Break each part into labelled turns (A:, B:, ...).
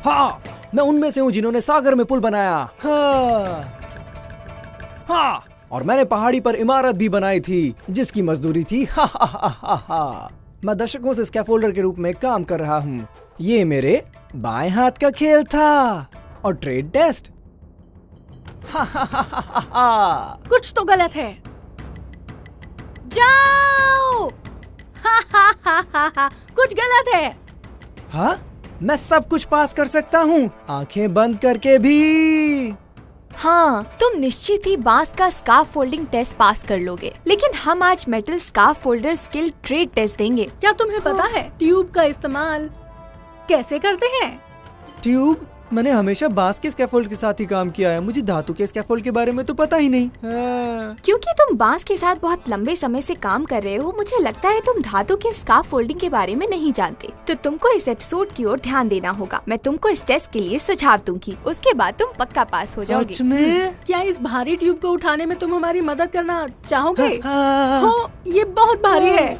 A: हाँ, मैं उनमें से हूँ जिन्होंने सागर में पुल बनाया। हाँ, हाँ, और मैंने पहाड़ी पर इमारत भी बनाई थी जिसकी मजदूरी थी हा हा हा हा हा। मैं दशकों से स्कैफोल्डर के रूप में काम कर रहा हूँ। ये मेरे बाएं हाथ का खेल था। और ट्रेड टेस्ट हा हा हा हा हा।
B: कुछ तो गलत है। जाओ। हा हा हा हा हा। कुछ गलत है।
A: हाँ, मैं सब कुछ पास कर सकता हूँ, आंखें बंद करके भी।
C: हाँ, तुम निश्चित ही बांस का स्कार्फ फोल्डिंग टेस्ट पास कर लोगे, लेकिन हम आज metal scaffolder skill trade test देंगे।
B: क्या तुम्हें पता है ट्यूब का इस्तेमाल कैसे करते हैं?
A: ट्यूब? मैंने हमेशा बांस के स्कैफोल्ड के साथ ही काम किया है। मुझे धातु के स्कैफोल्ड के बारे में तो पता ही नहीं।
C: क्योंकि तुम बांस के साथ बहुत लंबे समय से काम कर रहे हो, मुझे लगता है तुम धातु के स्कार्फ फोल्डिंग के बारे में नहीं जानते। तो तुमको इस एपिसोड की ओर ध्यान देना होगा। मैं तुमको इस टेस्ट के लिए सुझाव दूंगी, उसके बाद तुम पक्का पास हो जाओगे।
A: सच में?
B: क्या इस भारी ट्यूब को उठाने में तुम हमारी मदद करना चाहोगे?
A: हाँ।
B: हो, ये बहुत भारी है।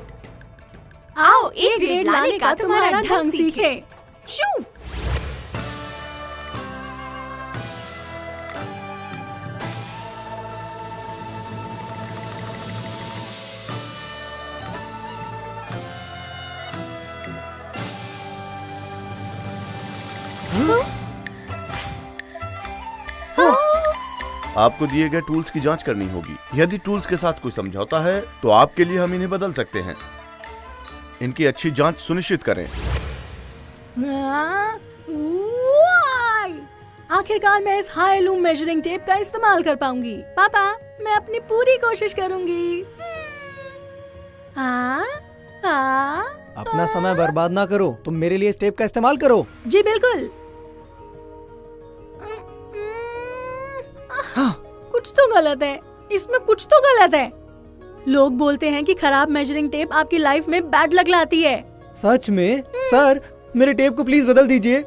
C: आओ एक ग्रेड लाने का तुम्हारा ढंग सीखे।
B: शू।
D: आपको दिए गए टूल्स की जांच करनी होगी। यदि टूल्स के साथ कोई समझौता है तो आपके लिए हम इन्हें बदल सकते हैं। इनकी अच्छी जांच सुनिश्चित करें।
B: आखिरकार मैं इस हाई लूम मेजरिंग टेप का इस्तेमाल कर पाऊंगी। पापा, मैं अपनी पूरी कोशिश करूंगी।
A: अपना समय बर्बाद ना करो, तुम मेरे लिए इस टेप का इस्तेमाल करो।
B: जी बिल्कुल।
A: हाँ।
B: कुछ तो गलत है, इसमें कुछ तो गलत है। लोग बोलते हैं कि खराब मेजरिंग टेप आपकी लाइफ में बैड लक लाती है।
A: सच में? सर, मेरे टेप को प्लीज बदल दीजिए।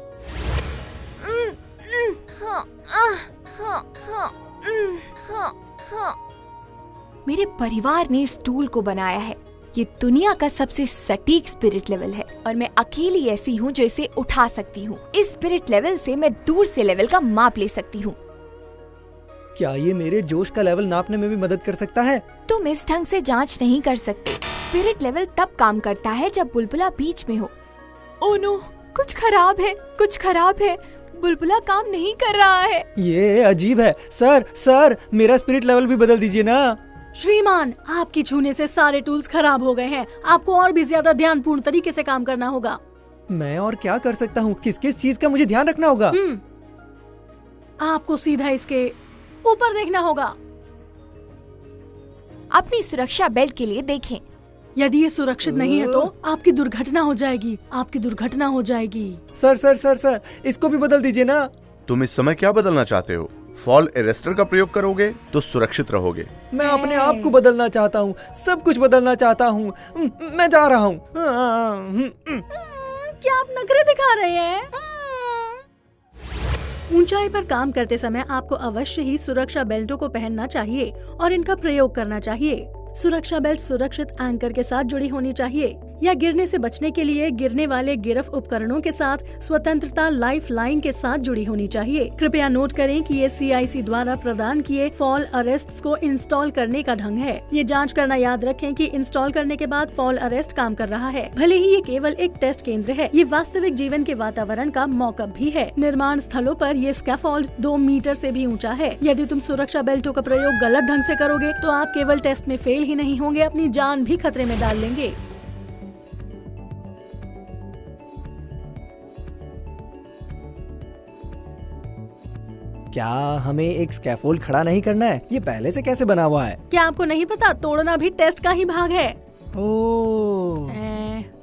C: मेरे परिवार ने इस टूल को बनाया है। ये दुनिया का सबसे सटीक स्पिरिट लेवल है और मैं अकेली ऐसी हूँ जो इसे उठा सकती हूँ। इस स्पिरिट लेवल से मैं दूर से लेवल का माप ले सकती हूँ।
A: क्या ये मेरे जोश का लेवल नापने में भी मदद कर सकता है?
C: तुम इस ढंग से जांच नहीं कर सकते। स्पिरिट लेवल तब काम करता है जब बुलबुला बीच में हो। ओह नो, कुछ खराब है, कुछ खराब है। बुलबुला काम नहीं कर रहा है।
A: ये अजीब है। सर, मेरा स्पिरिट लेवल भी बदल दीजिए ना।
B: श्रीमान, आपकी छूने से सारे टूल्स खराब हो गए हैं। आपको और भी ज्यादा ध्यानपूर्ण तरीके से काम करना होगा।
A: मैं और क्या कर सकता हूँ? किस किस चीज का मुझे ध्यान रखना होगा?
B: आपको सीधा इसके ऊपर देखना होगा।
C: अपनी सुरक्षा बेल्ट के लिए देखें।
B: यदि ये सुरक्षित नहीं है तो आपकी दुर्घटना हो जाएगी। आपकी दुर्घटना हो जाएगी।
A: सर, इसको भी बदल दीजिए ना।
D: तुम इस समय क्या बदलना चाहते हो? फॉल अरेस्टर का प्रयोग करोगे तो सुरक्षित रहोगे।
A: मैं अपने आप को बदलना चाहता हूँ, सब कुछ बदलना चाहता हूँ। मैं जा रहा हूँ।
B: क्या आप नखरे दिखा रहे हैं? ऊंचाई पर काम करते समय आपको अवश्य ही सुरक्षा बेल्टों को पहनना चाहिए और इनका प्रयोग करना चाहिए। सुरक्षा बेल्ट सुरक्षित एंकर के साथ जुड़ी होनी चाहिए या गिरने से बचने के लिए गिरने वाले गिरफ्त उपकरणों के साथ स्वतंत्रता लाइफ लाइन के साथ जुड़ी होनी चाहिए। कृपया नोट करें कि ये CIC द्वारा प्रदान किए फॉल अरेस्ट को इंस्टॉल करने का ढंग है। ये जांच करना याद रखें कि इंस्टॉल करने के बाद फॉल अरेस्ट काम कर रहा है। भले ही ये केवल एक टेस्ट केंद्र है, ये वास्तविक जीवन के वातावरण का मॉकअप भी है। निर्माण स्थलों पर ये स्कैफोल्ड 2 मीटर से भी ऊंचा है। यदि तुम सुरक्षा बेल्टों का प्रयोग गलत ढंग से करोगे तो आप केवल टेस्ट में फेल ही नहीं होंगे, अपनी जान भी खतरे में डाल लेंगे।
A: क्या हमें एक स्कैफोल्ड खड़ा नहीं करना है? ये पहले से कैसे बना हुआ है?
B: क्या आपको नहीं पता? तोड़ना भी टेस्ट का ही भाग है।
A: ओह।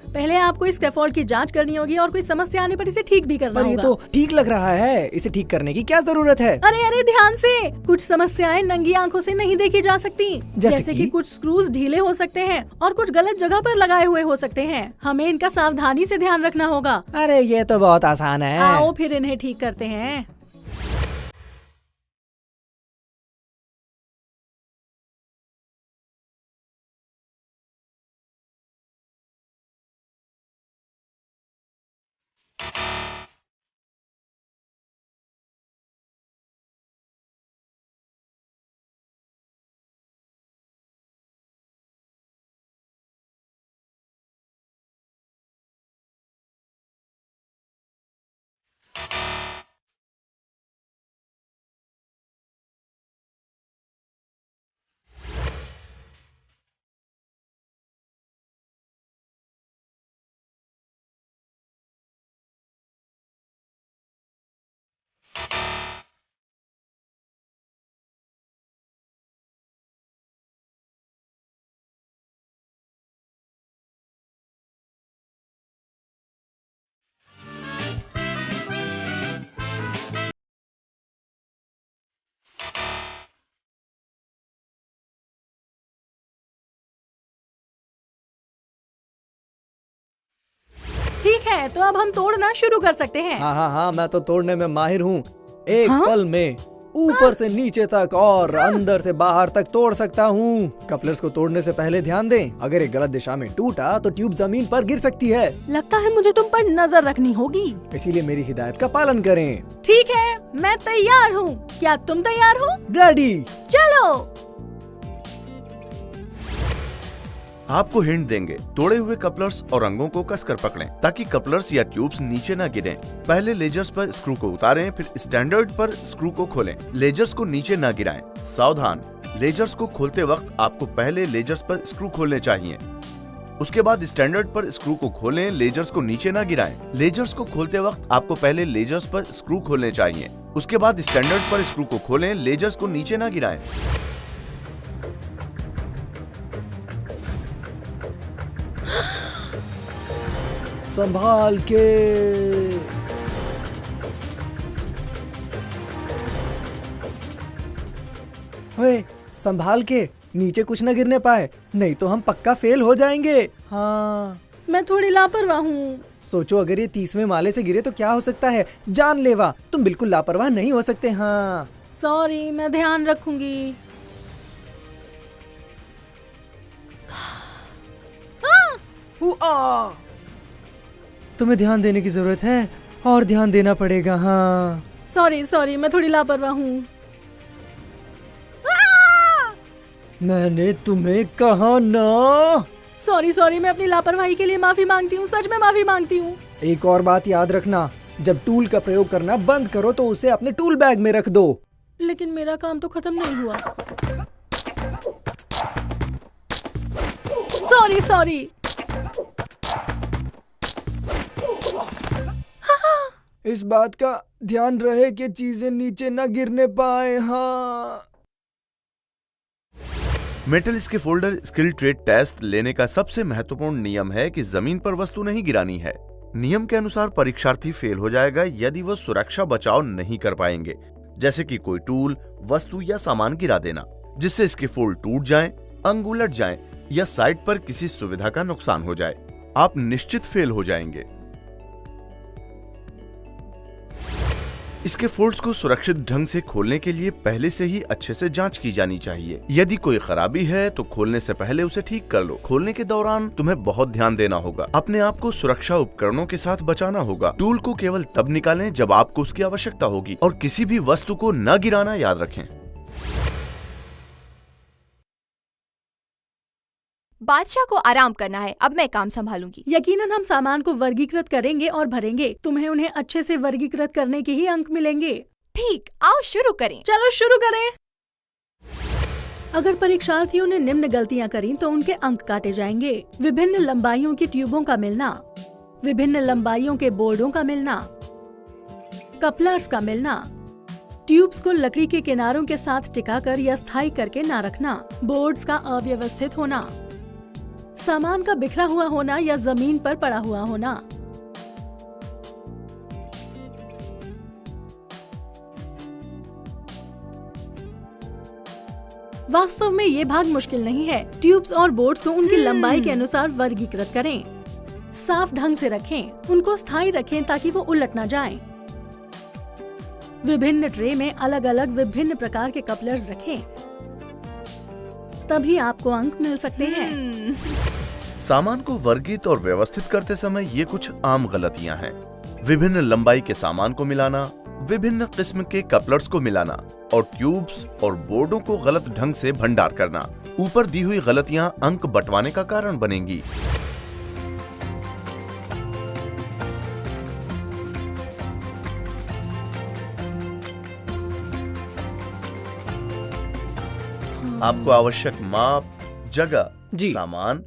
B: पहले आपको इस स्कैफोल्ड की जांच करनी होगी और कोई समस्या आने पर इसे ठीक भी करना
A: पर
B: होगा।
A: ये तो ठीक लग रहा है, इसे ठीक करने की क्या जरूरत है?
B: अरे ध्यान से। कुछ समस्याएं नंगी आंखों से नहीं देखी जा सकती। जैसे कि कुछ स्क्रूज ढीले हो सकते हैं और कुछ गलत जगह पर लगाए हुए हो सकते हैं। हमें इनका सावधानी से ध्यान रखना होगा।
A: अरे ये तो बहुत आसान है।
B: आओ फिर इन्हें ठीक करते हैं। है, तो अब हम तोड़ना शुरू कर सकते हैं।
A: हाँ हाँ हाँ, मैं तो तोड़ने में माहिर हूँ। एक
B: हाँ?
A: पल में ऊपर से नीचे तक और अंदर से बाहर तक तोड़ सकता हूँ। कपलर्स को तोड़ने से पहले ध्यान दें, अगर ये गलत दिशा में टूटा तो ट्यूब जमीन पर गिर सकती है,
B: लगता है मुझे तुम पर नजर रखनी होगी।
A: इसीलिए मेरी हिदायत का पालन करें।
B: ठीक है, मैं तैयार हूँ। क्या तुम तैयार हो?
A: रेडी।
B: चलो।
D: आपको हिंट देंगे, तोड़े हुए कपलर्स और रंगों को कसकर पकड़ें ताकि कपलर्स या ट्यूब्स नीचे न गिरें। पहले लेजर्स पर स्क्रू को उतारें, फिर स्टैंडर्ड पर स्क्रू को खोलें। लेजर्स को नीचे न गिराएं। सावधान, लेजर्स को खोलते वक्त आपको पहले लेजर्स पर स्क्रू खोलने चाहिए, उसके बाद स्टैंडर्ड पर स्क्रू को खोलें। लेजर्स को नीचे न गिराएं। लेजर्स को खोलते वक्त आपको पहले लेजर्स पर स्क्रू खोलने चाहिए, उसके बाद स्टैंडर्ड पर स्क्रू को खोलें। लेजर्स को नीचे न गिराएं।
A: संभाल के। ओए, संभाल के, नीचे कुछ न गिरने पाए, नहीं तो हम पक्का फेल हो जाएंगे। हाँ,
B: मैं थोड़ी लापरवाह हूँ।
A: सोचो अगर ये 30वें माले से गिरे तो क्या हो सकता है। जानलेवा, तुम बिल्कुल लापरवाह नहीं हो सकते। हाँ
B: सॉरी, मैं ध्यान रखूंगी।
A: तुम्हें ध्यान देने की जरूरत है और ध्यान देना पड़ेगा। हाँ
B: सॉरी, मैं थोड़ी लापरवाह हूँ।
A: मैंने तुम्हें कहा ना।
B: सॉरी, मैं अपनी लापरवाही के लिए माफी मांगती हूँ। सच में माफी मांगती हूँ।
A: एक और बात याद रखना, जब टूल का प्रयोग करना बंद करो तो उसे अपने टूल बैग में रख दो।
B: लेकिन मेरा काम तो खत्म नहीं हुआ। सॉरी।
A: इस बात का ध्यान रहे कि चीजें नीचे न गिरने पाए। हाँ।
D: Metal scaffolder skill trade test लेने का सबसे महत्वपूर्ण नियम है कि जमीन पर वस्तु नहीं गिरानी है। नियम के अनुसार परीक्षार्थी फेल हो जाएगा यदि वो सुरक्षा बचाव नहीं कर पाएंगे, जैसे कि कोई टूल, वस्तु या सामान गिरा देना जिससे स्कैफोल्ड टूट जाए, अंग उलट जाए या साइट पर किसी सुविधा का नुकसान हो जाए। आप निश्चित फेल हो जाएंगे। स्कैफोल्ड्स को सुरक्षित ढंग से खोलने के लिए पहले से ही अच्छे से जांच की जानी चाहिए। यदि कोई खराबी है तो खोलने से पहले उसे ठीक कर लो। खोलने के दौरान तुम्हें बहुत ध्यान देना होगा। अपने आप को सुरक्षा उपकरणों के साथ बचाना होगा। टूल को केवल तब निकालें जब आपको उसकी आवश्यकता होगी और किसी भी वस्तु को न गिराना याद रखें।
C: बादशाह को आराम करना है, अब मैं काम संभालूंगी।
B: यकीनन हम सामान को वर्गीकृत करेंगे और भरेंगे। तुम्हें उन्हें अच्छे से वर्गीकृत करने के ही अंक मिलेंगे।
C: ठीक, आओ शुरू करें।
B: चलो शुरू करें। अगर परीक्षार्थियों ने निम्न गलतियां करी तो उनके अंक काटे जाएंगे। विभिन्न लंबाइयों की ट्यूबों का मिलना, विभिन्न लंबाइयों के बोर्डों का मिलना, कपलर्स का मिलना, ट्यूब्स को लकड़ी के किनारों के साथ टिकाकर या स्थायी करके ना रखना, बोर्ड्स का अव्यवस्थित होना, सामान का बिखरा हुआ होना या जमीन पर पड़ा हुआ होना। वास्तव में ये भाग मुश्किल नहीं है। ट्यूब्स और बोर्ड्स को उनकी लंबाई के अनुसार वर्गीकृत करें, साफ ढंग से रखें, उनको स्थायी रखें ताकि वो उलट ना जाएं। विभिन्न ट्रे में अलग अलग विभिन्न प्रकार के कपलर्स रखें, तभी आपको अंक मिल सकते हैं।
D: सामान को वर्गीकृत और व्यवस्थित करते समय ये कुछ आम गलतियां हैं। विभिन्न लंबाई के सामान को मिलाना, विभिन्न किस्म के कपलर्स को मिलाना और ट्यूब्स और बोर्डों को गलत ढंग से भंडार करना। ऊपर दी हुई गलतियां अंक बंटवाने का कारण बनेंगी। आपको आवश्यक माप, जगह, सामान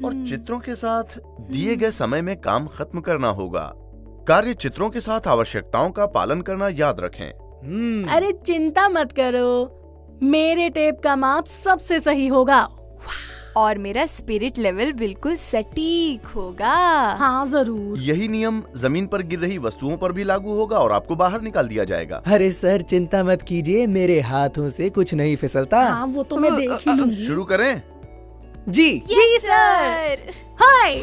D: और चित्रों के साथ दिए गए समय में काम खत्म करना होगा। कार्य चित्रों के साथ आवश्यकताओं का पालन करना याद रखें।
B: अरे चिंता मत करो, मेरे टेप का माप सबसे सही होगा
C: और मेरा स्पिरिट लेवल बिल्कुल सटीक होगा।
B: हाँ जरूर।
D: यही नियम जमीन पर गिर रही वस्तुओं पर भी लागू होगा और आपको बाहर निकाल दिया जाएगा।
A: अरे सर चिंता मत कीजिए, मेरे हाथों से कुछ नहीं फिसलता।
B: हाँ वो तो मैं देख ही लूंगी।
D: शुरू करें?
A: जी
C: जी सर।
B: हाय।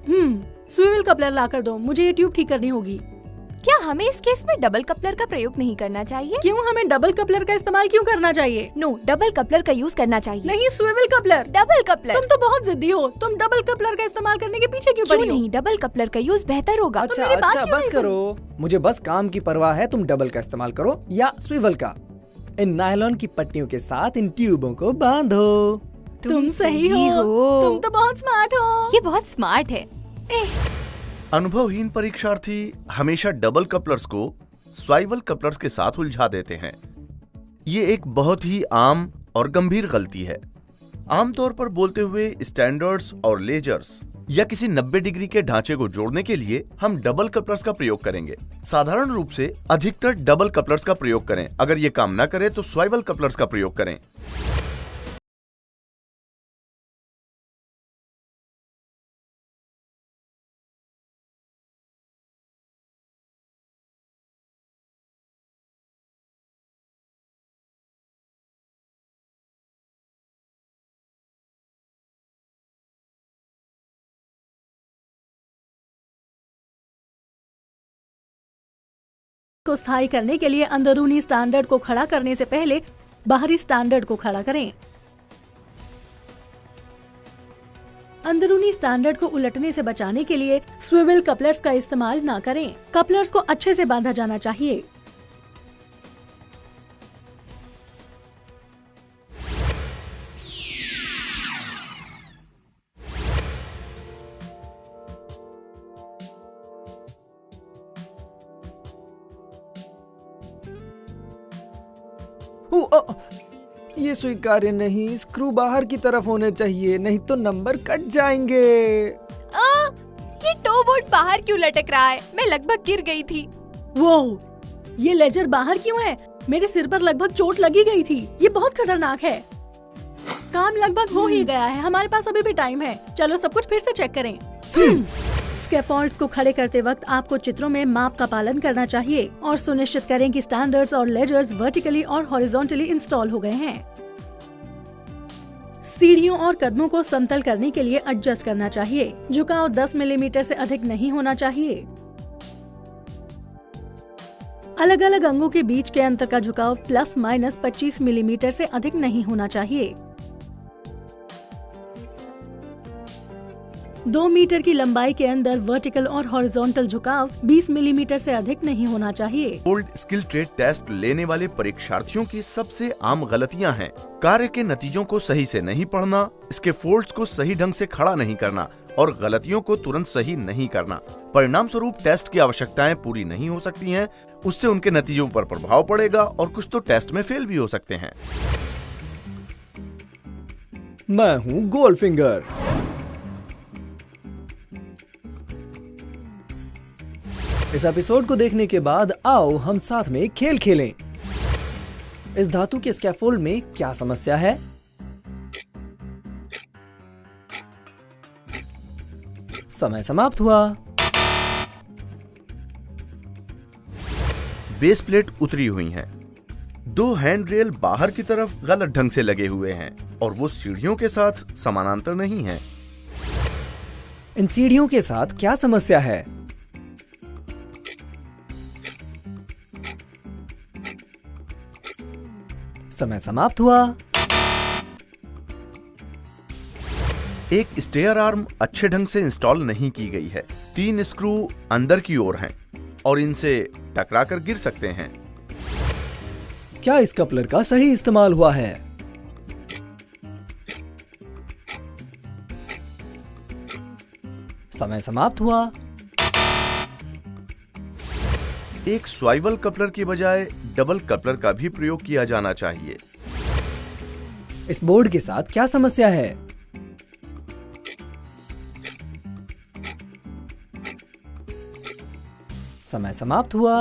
B: स्विवल कपलर ला कर दो, मुझे ये ट्यूब ठीक करनी होगी।
C: क्या हमें इस केस में डबल कपलर का प्रयोग नहीं करना चाहिए?
B: क्यों? हमें डबल कपलर का इस्तेमाल क्यों करना चाहिए?
C: नो, डबल कपलर का यूज करना चाहिए।
B: नहीं, स्विवल कपलर।
C: Double coupler.
B: तुम तो बहुत जिद्दी हो। तुम डबल कपलर का इस्तेमाल करने के पीछे क्यों
C: क्यों
B: पड़ी हो?
C: नहीं, डबल कपलर का यूज बेहतर होगा।
A: अच्छा
B: मेरी बात
A: अच्छा,
B: क्यों
A: बस
B: नहीं
A: करो। मुझे बस काम की परवाह है। तुम डबल का इस्तेमाल करो या स्विवल का। इन नायलॉन की पट्टियों के साथ इन ट्यूबों को बांधो।
B: तुम सही हो। तुम तो बहुत स्मार्ट हो।
C: ये बहुत स्मार्ट है।
D: अनुभवहीन परीक्षार्थी हमेशा डबल कपलर्स को स्वाइवल कपलर्स के साथ उलझा देते हैं। ये एक बहुत ही आम और गंभीर गलती है। आमतौर पर बोलते हुए स्टैंडर्ड्स और लेजर्स या किसी 90 डिग्री के ढांचे को जोड़ने के लिए हम डबल कपलर्स का प्रयोग करेंगे। साधारण रूप से अधिकतर डबल कपलर्स का प्रयोग करें। अगर ये काम न करे तो स्वाइवल कपलर्स का प्रयोग करें।
B: को स्थायी करने के लिए अंदरूनी स्टैंडर्ड को खड़ा करने से पहले बाहरी स्टैंडर्ड को खड़ा करें। अंदरूनी स्टैंडर्ड को उलटने से बचाने के लिए स्विवल कपलर्स का इस्तेमाल ना करें। कपलर्स को अच्छे से बांधा जाना चाहिए।
A: ये स्वीकार्य नहीं। स्क्रू बाहर की तरफ होने चाहिए, नहीं तो नंबर कट जाएंगे।
C: ये टो बोर्ड बाहर क्यों लटक रहा है? मैं लगभग गिर गई थी।
B: वो ये लेजर बाहर क्यों है? मेरे सिर पर लगभग चोट लगी गई थी। ये बहुत खतरनाक है। काम लगभग हो ही गया है। हमारे पास अभी भी टाइम है। चलो सब कुछ फिर से चेक करें। स्कैफोल्ड्स को खड़े करते वक्त आपको चित्रों में माप का पालन करना चाहिए और सुनिश्चित करें कि स्टैंडर्ड्स और लेजर्स वर्टिकली और हॉरिजॉन्टली इंस्टॉल हो गए हैं। सीढ़ियों और कदमों को समतल करने के लिए एडजस्ट करना चाहिए। झुकाव 10 मिलीमीटर से अधिक नहीं होना चाहिए। अलग अलग अंगों के बीच के अंतर का झुकाव प्लस माइनस 25 मिलीमीटर से अधिक नहीं होना चाहिए। 2 मीटर की लंबाई के अंदर वर्टिकल और हॉरिजॉन्टल झुकाव 20 मिलीमीटर से अधिक नहीं होना चाहिए।
D: ओल्ड स्किल ट्रेड टेस्ट लेने वाले परीक्षार्थियों की सबसे आम गलतियां हैं कार्य के नतीजों को सही से नहीं पढ़ना, इसके फोल्ड्स को सही ढंग से खड़ा नहीं करना और गलतियों को तुरंत सही नहीं करना। परिणाम स्वरूप टेस्ट की आवश्यकताएं पूरी नहीं हो सकती हैं, उससे उनके नतीजों पर प्रभाव पड़ेगा और कुछ तो टेस्ट में फेल भी हो सकते हैं।
A: मैं हूँ गोल्डफिंगर। इस एपिसोड को देखने के बाद आओ हम साथ में एक खेल खेलें। इस धातु के स्कैफोल्ड में क्या समस्या है? समय समाप्त हुआ।
D: बेस प्लेट उतरी हुई हैं। 2 हैंड रेल बाहर की तरफ गलत ढंग से लगे हुए हैं और वो सीढ़ियों के साथ समानांतर नहीं हैं।
A: इन सीढ़ियों के साथ क्या समस्या है? समय समाप्त हुआ।
D: एक स्टेयर आर्म अच्छे ढंग से इंस्टॉल नहीं की गई है। 3 स्क्रू अंदर की ओर हैं और इनसे टकराकर गिर सकते हैं।
A: क्या इस कपलर का सही इस्तेमाल हुआ है? समय समाप्त हुआ।
D: एक स्वाइवल कपलर की बजाय डबल कपलर का भी प्रयोग किया जाना चाहिए।
A: इस बोर्ड के साथ क्या समस्या है? समय समाप्त हुआ।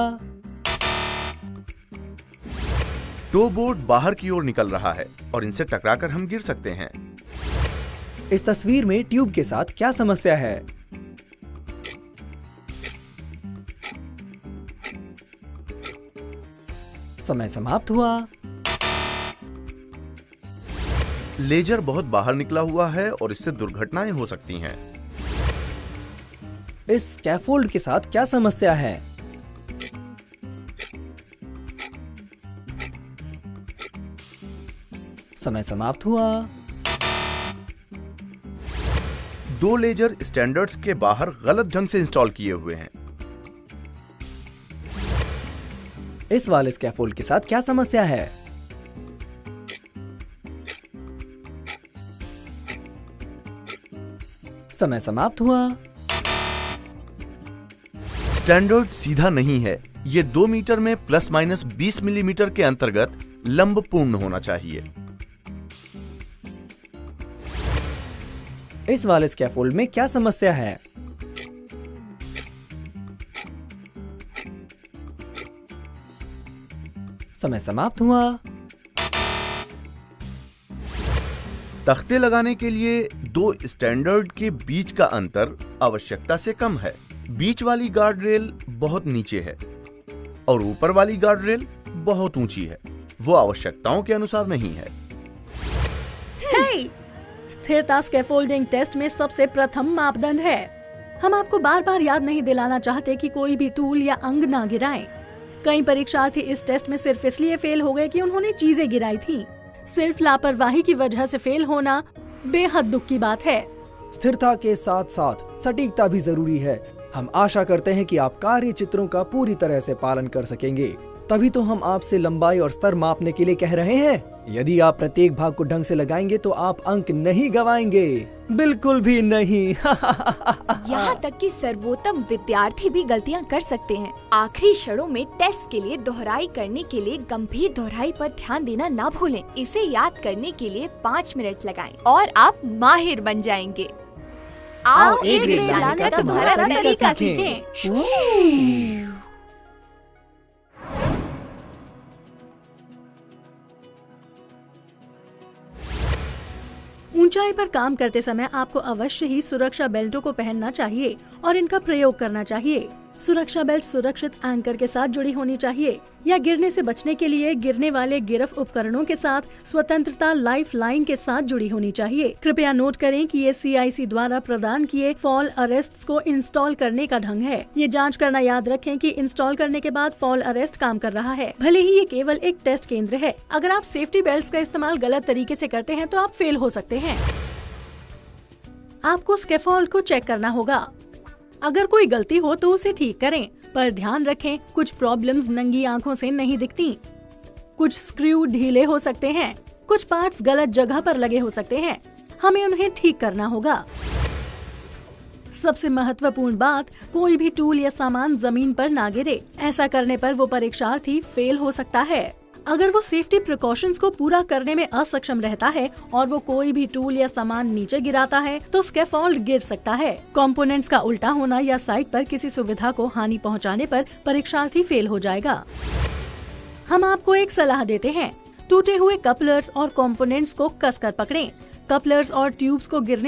D: टो बोर्ड बाहर की ओर निकल रहा है और इनसे टकराकर हम गिर सकते हैं।
A: इस तस्वीर में ट्यूब के साथ क्या समस्या है? समय समाप्त हुआ।
D: लेजर बहुत बाहर निकला हुआ है और इससे दुर्घटनाएं हो सकती हैं।
A: इस स्कैफोल्ड के साथ क्या समस्या है? समय समाप्त हुआ।
D: 2 लेजर स्टैंडर्ड्स के बाहर गलत ढंग से इंस्टॉल किए हुए हैं।
A: इस वाले स्कैफोल्ड के साथ क्या समस्या है? समय समाप्त हुआ।
D: स्टैंडर्ड सीधा नहीं है। ये 2 मीटर में प्लस माइनस 20 मिलीमीटर के अंतर्गत लंबपूर्ण होना चाहिए।
A: इस वाले स्कैफोल्ड में क्या समस्या है? समय समाप्त हुआ।
D: तख्ते लगाने के लिए 2 स्टैंडर्ड के बीच का अंतर आवश्यकता से कम है। बीच वाली गार्ड रेल बहुत नीचे है और ऊपर वाली गार्ड रेल बहुत ऊंची है। वो आवश्यकताओं के अनुसार नहीं है।
B: हे! स्थिरता स्कैफोल्डिंग टेस्ट में सबसे प्रथम मापदंड है। हम आपको बार बार याद नहीं दिलाना चाहते कि कोई भी टूल या अंग ना गिराएं। कई परीक्षार्थी इस टेस्ट में सिर्फ इसलिए फेल हो गए कि उन्होंने चीजें गिराई थी। सिर्फ लापरवाही की वजह से फेल होना बेहद दुख की बात है।
A: स्थिरता के साथ साथ सटीकता भी जरूरी है। हम आशा करते हैं कि आप कार्य चित्रों का पूरी तरह से पालन कर सकेंगे। तभी तो हम आपसे लंबाई और स्तर मापने के लिए कह रहे हैं। यदि आप प्रत्येक भाग को ढंग से लगाएंगे तो आप अंक नहीं गवाएंगे, बिल्कुल भी नहीं।
C: यहाँ तक कि सर्वोत्तम विद्यार्थी भी गलतियाँ कर सकते हैं। आखिरी क्षणों में टेस्ट के लिए दोहराई करने के लिए गंभीर दोहराई पर ध्यान देना ना भूलें। इसे याद करने के लिए 5 मिनट लगाएं और आप माहिर बन जाएंगे। आओ
A: एक ग्रेड
C: लाने का तुम्हारा तरीका सीखें।
B: ऊंचाई पर काम करते समय आपको अवश्य ही सुरक्षा बेल्टों को पहनना चाहिए और इनका प्रयोग करना चाहिए। सुरक्षा बेल्ट सुरक्षित एंकर के साथ जुड़ी होनी चाहिए या गिरने से बचने के लिए गिरने वाले गिरफ्त उपकरणों के साथ स्वतंत्रता लाइफ लाइन के साथ जुड़ी होनी चाहिए। कृपया नोट करें कि ये CIC द्वारा प्रदान किए फॉल अरेस्ट्स को इंस्टॉल करने का ढंग है। ये जांच करना याद रखें कि इंस्टॉल करने के बाद फॉल अरेस्ट काम कर रहा है, भले ही ये केवल एक टेस्ट केंद्र है। अगर आप सेफ्टी बेल्ट का इस्तेमाल गलत तरीके से करते हैं तो आप फेल हो सकते हैं। आपको स्कैफोल्ड को चेक करना होगा। अगर कोई गलती हो तो उसे ठीक करें, पर ध्यान रखें कुछ प्रॉब्लम्स नंगी आंखों से नहीं दिखती। कुछ स्क्रू ढीले हो सकते हैं, कुछ पार्ट्स गलत जगह पर लगे हो सकते हैं। हमें उन्हें ठीक करना होगा। सबसे महत्वपूर्ण बात, कोई भी टूल या सामान जमीन पर ना गिरे। ऐसा करने पर वो परीक्षार्थी फेल हो सकता है। अगर वो सेफ्टी प्रिकॉशंस को पूरा करने में असक्षम रहता है और वो कोई भी टूल या सामान नीचे गिराता है तो स्कैफोल्ड गिर सकता है। कंपोनेंट्स का उल्टा होना या साइट पर किसी सुविधा को हानि पहुंचाने पर परीक्षार्थी फेल हो जाएगा। हम आपको एक सलाह देते हैं, टूटे हुए कपलर्स और कंपोनेंट्स को कसकर पकड़ें। कपलर्स और ट्यूब्स को गिरने